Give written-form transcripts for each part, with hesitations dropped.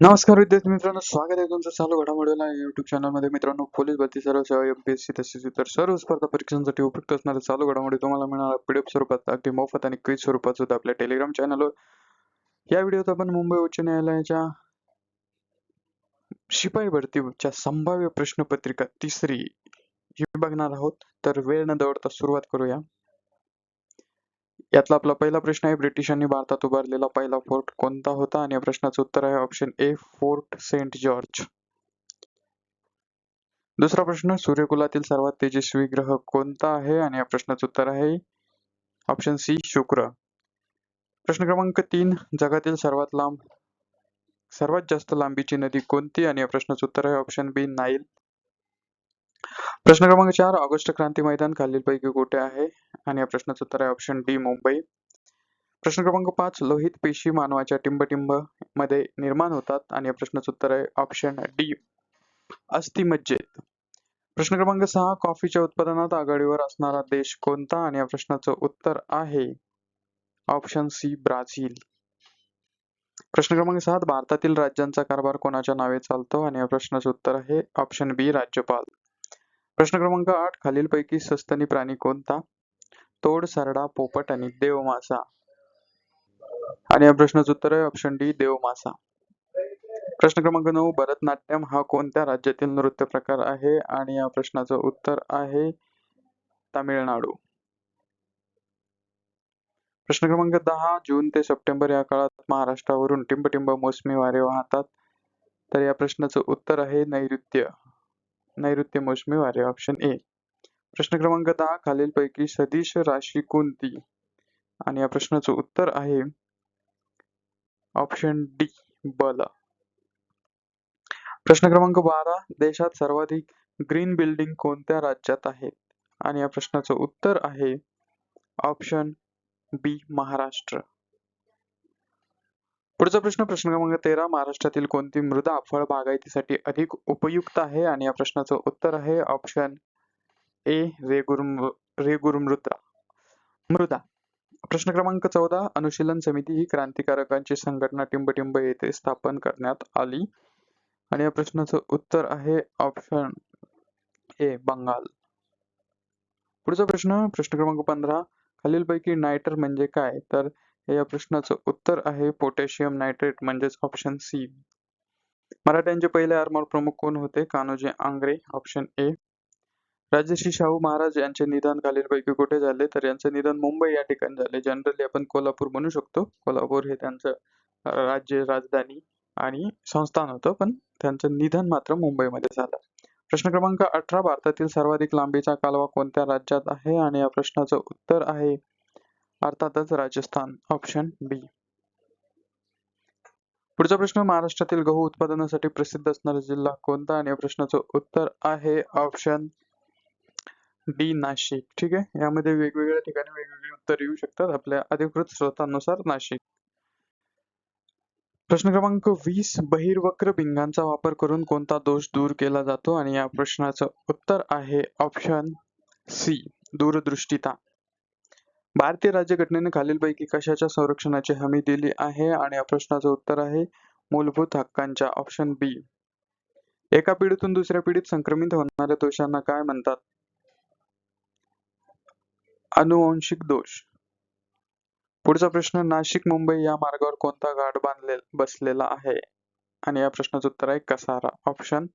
नमस्कार विद्यार्थी मित्रांनो, स्वागत आहे तुमचं चालू घडामोडीला युट्यूब चॅनलमध्ये. मित्रांनो, पोलीस भरती सर्व सेवा एमपीएससी तसेच इतर सर्व स्पर्धा परीक्षांसाठी उपयुक्त असणारे चालू घडामोडी तुम्हाला मिळणार पीडीएफ स्वरूपात अगदी मोफत आणि क्विज स्वरूपात सुद्धा आपल्या टेलिग्राम चॅनलवर. या व्हिडिओत आपण मुंबई उच्च न्यायालयाच्या शिपाई भरतीच्या संभाव्य प्रश्नपत्रिका तिसरी ही बघणार आहोत. तर वेळ न दवडता सुरुवात करूया. यातला आपला पहिला प्रश्न आहे, ब्रिटिशांनी भारतात उभारलेला पहिला फोर्ट कोणता होता? आणि या प्रश्नाचं उत्तर आहे option A, Fort Saint George. दुसरा प्रश्न, सूर्यकुलातील सर्वात तेजस्वी ग्रह कोणता आहे? आणि या प्रश्नाचं उत्तर आहे ऑप्शन सी, शुक्र. प्रश्न क्रमांक 3, जगातील सर्वात जास्त लांबीची नदी कोणती? आणि या प्रश्नाचं उत्तर आहे ऑप्शन बी, नाईल. प्रश्न क्रमांक 4, ऑगस्ट क्रांती मैदान खालीलपैकी कुठे आहे? आणि या प्रश्नाचं उत्तर आहे ऑप्शन डी, मुंबई. प्रश्न क्रमांक 5, लोहित पेशी मानवाच्या टिंबटिंब मध्ये निर्माण होतात? आणि या प्रश्नाचं उत्तर आहे ऑप्शन डी, अस्थिमज्जेत. प्रश्न क्रमांक 6, कॉफीच्या उत्पादनात आघाडीवर असणारा देश कोणता? आणि या प्रश्नाचं उत्तर आहे ऑप्शन सी, ब्राझील. प्रश्न क्रमांक 7, भारतातील राज्यांचा कारभार कोणाच्या नावे चालतो? आणि या प्रश्नाचं उत्तर आहे ऑप्शन बी, राज्यपाल. प्रश्न क्रमांक 8, खालीलपैकी सस्तनी प्राणी कोणता? तोड, सरडा, पोपट आणि देवमासा. आणि या प्रश्नाचं उत्तर आहे ऑप्शन डी, देवमासा. प्रश्न क्रमांक 9, भरतनाट्यम हा कोणत्या राज्यातील नृत्य प्रकार आहे? आणि या प्रश्नाचं उत्तर आहे तामिळनाडू. प्रश्न क्रमांक 10, जून ते सप्टेंबर या काळात महाराष्ट्रावरून टिंबटिंब मोसमी वारे वाहतात? तर या प्रश्नाचं उत्तर आहे नैऋत्य मोसमी वारे, ऑप्शन ए. प्रश्न क्रमांक 10, खालीलपैकी सदिश राशी कोणती? आणि या प्रश्नाचं उत्तर आहे ऑप्शन डी, बल. प्रश्न क्रमांक 12, देशात सर्वाधिक ग्रीन बिल्डिंग कोणत्या राज्यात आहेत? आणि या प्रश्नाचं उत्तर आहे ऑप्शन बी, महाराष्ट्र. पुढचा प्रश्न क्रमांक 13, महाराष्ट्रातील कोणती मृदा फळ बागायतीसाठी अधिक उपयुक्त आहे? आणि या प्रश्नाचं उत्तर आहे ऑप्शन ए, रेगूर मृदा. प्रश्न क्रमांक 14, अनुशीलन समिती ही क्रांतिकारकांची संघटना टिंबटिंब येथे स्थापन करण्यात आली? आणि या प्रश्नाचं उत्तर आहे ऑप्शन ए, बंगाल. पुढचा प्रश्न क्रमांक 15, खालीलपैकी नायटर म्हणजे काय? तर या प्रश्नाचं उत्तर आहे पोटॅशियम नायट्रेट, म्हणजेच ऑप्शन सी. मराठ्यांचे पहिले आरमार प्रमुख कोण होते? Kanhoji Angre, option A. राजर्षी शाहू महाराज यांचे निधन खालीलपैकी कुठे झाले? तर यांचं निधन मुंबई या ठिकाणी झाले. जनरली आपण कोल्हापूर म्हणू शकतो. कोल्हापूर हे त्यांचं राज्य राजधानी आणि संस्थान होतं, पण त्यांचं निधन मात्र मुंबईमध्ये झालं. प्रश्न क्रमांक 18, भारतातील सर्वाधिक लांबीचा कालवा कोणत्या राज्यात आहे? आणि या प्रश्नाचं उत्तर आहे अर्थातच राजस्थान, ऑप्शन बी. पुढचा प्रश्न, महाराष्ट्रातील गहू उत्पादनासाठी प्रसिद्ध असणारा जिल्हा कोणता? आणि या प्रश्नाचं उत्तर आहे ऑप्शन डी, नाशिक. ठीक आहे, यामध्ये वेगवेगळ्या ठिकाणी वेगवेगळे उत्तर येऊ शकतात. आपल्या अधिकृत स्रोतांनुसार नाशिक. प्रश्न क्रमांक 20, बहिर्वक्र भिंगांचा वापर करून कोणता दोष दूर केला जातो? आणि या प्रश्नाचं उत्तर आहे ऑप्शन सी, दूरदृष्टिता. भारतीय राज्यघटनेने खालीलपैकी कशाच्या संरक्षणाची हमी दिली आहे? आणि या प्रश्नाचं उत्तर आहे मूलभूत हक्कांच्या, ऑप्शन बी. एका पिढीतून दुसऱ्या पिढीत संक्रमित होणाऱ्या दोषांना काय म्हणतात? अनुवांशिक दोष. पुढचा प्रश्न, नाशिक मुंबई या मार्गावर कोणता घाट बसलेला आहे? आणि या प्रश्नाचं उत्तर आहे कसारा, ऑप्शन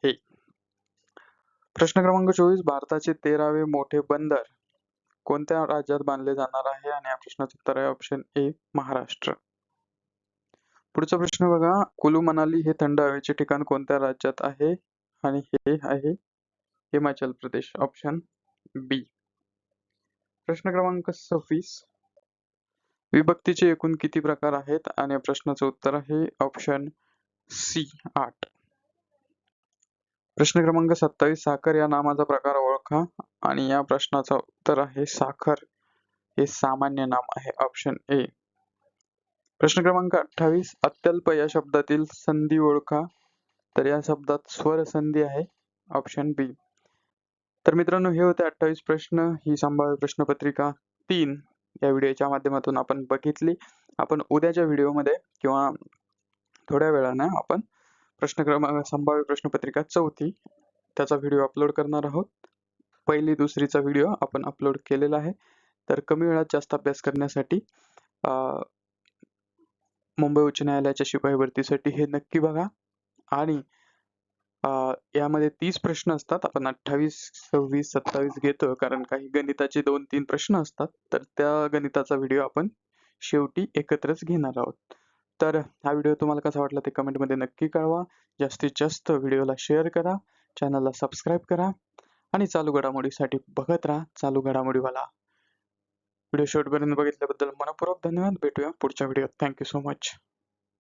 ए. प्रश्न क्रमांक 24, भारताचे 13वे मोठे बंदर कोणत्या राज्यात बांधले जाणार आहे? आणि या प्रश्नाचं उत्तर आहे ऑप्शन ए, महाराष्ट्र. पुढचा प्रश्न बघा, कुलू मनाली हे थंड हवेचे ठिकाण कोणत्या राज्यात आहे? आणि हे आहे हिमाचल प्रदेश, ऑप्शन बी. प्रश्न क्रमांक 26, विभक्तीचे एकूण किती प्रकार आहेत? आणि या प्रश्नाचं उत्तर आहे ऑप्शन सी, 8. प्रश्न क्रमांक 27, साखर या नामाचा प्रकार ओळखा. आणि या प्रश्नाचं उत्तर आहे साखर हे सामान्य नाम आहे, ऑप्शन ए. प्रश्न क्रमांक 28, अत्यल्प या शब्दातील संधी ओळखा. तर या शब्दात स्वर संधी आहे, ऑप्शन बी. तर मित्रांनो, हे होते 28 प्रश्न. ही संभाव्य प्रश्नपत्रिका 3 या व्हिडिओच्या माध्यमातून आपण बघितली. आपण उद्याच्या व्हिडिओमध्ये किंवा थोड्या वेळाने आपण संभाव्य प्रश्नपत्रिका 4थी त्याचा व्हिडिओ अपलोड करणार आहोत. पहिली दुसरीचा व्हिडिओ आपण अपलोड केलेला आहे. तर कमी वेळात जास्त अभ्यास करण्यासाठी मुंबई उच्च न्यायालयाच्या शिपाई भरतीसाठी हे नक्की बघा. आणि यामध्ये 30 प्रश्न असतात. आपण 28, 26, 27 घेतो कारण काही गणिताचे 2-3 प्रश्न असतात. तर त्या गणिताचा व्हिडिओ आपण शेवटी एकत्रच घेणार आहोत. तर हा व्हिडिओ तुम्हाला कसा वाटला ते कमेंटमध्ये नक्की कळवा. जास्तीत जास्त व्हिडिओला शेअर करा, चॅनलला सबस्क्राईब करा आणि चालू घडामोडीसाठी बघत राहा चालू घडामोडीवाला. व्हिडिओ शेवटपर्यंत बघितल्याबद्दल मनःपूर्वक धन्यवाद. भेटूया पुढच्या व्हिडिओत. Thank you so much.